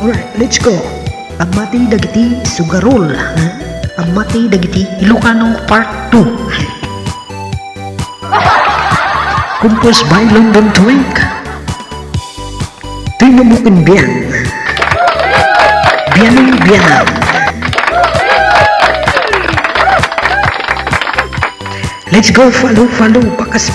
Alright, let's go. Pagmati dagiti Sugarol. Pagmati dagiti Ilocano Part 2. Composed by London Twink. Tinamukin biyan. Biyanang biyanan. Let's go, follow, bakas.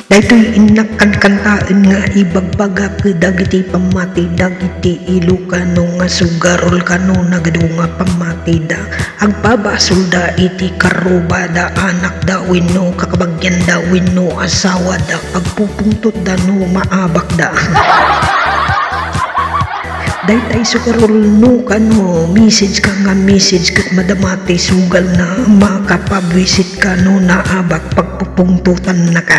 Daytoy inakan kantaan nga ibagbaga ke dagiti pamati dagiti Ilocano nga sugarol kano nagadu nga pamati da agpabasol da iti karubada anak da wenno kakabagyan da wenno asawa da agpupungtot da no maabak da. Daytay sugarol no kano message ka nga message kat madamati sugal na makapabwisit ka no naabak pagpupungtutan na ka.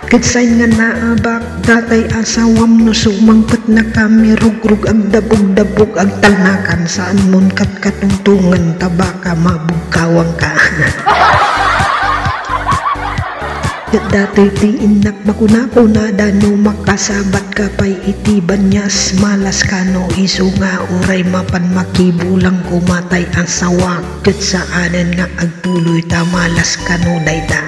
Kitsain nga naabak datay asawam no sumangpet na kami rugrug ang dabog ang talnakan saan mon katuntungan tabaka mabugkawang ka. Dati ti inak makuna dano makasabat ka pay iti banyas malas kano iso nga uray mapan makibulang kumatay ang sawa ket saanen nga agtuloy ta malas kano dayta.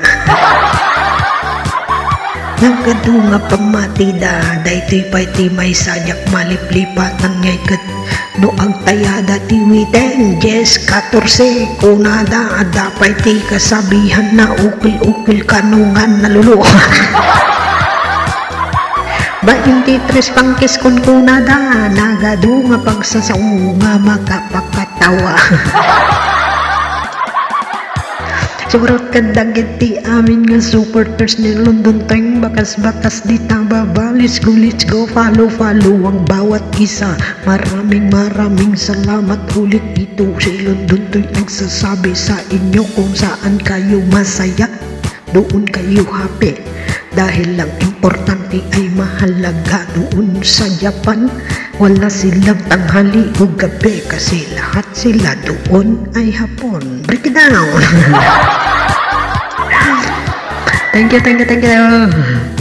Yang kadu nga pamati da daytoy pay ti may sadyak maliplipatan ngay ket no ang tayada ti witen 10-14 kunada adapay ti kasabihan na ukil kanungan nalulu. 23 pangkis kun kunada nagadu nga pagsasaw nga makapakatawa. Surat kadagit ti amin nga supporters ni London Twink bakas di tababa. Let's go, follow ang bawat isa. Maraming salamat ulit. Ito si London Twink nagsasabi sa inyo kung saan kayo masaya, doon kayo happy. Dahil lang importante ay mahalaga doon sa Japan. Wala silang tanghali o gabi kasi lahat sila doon ay hapon. Break it down! Thank you.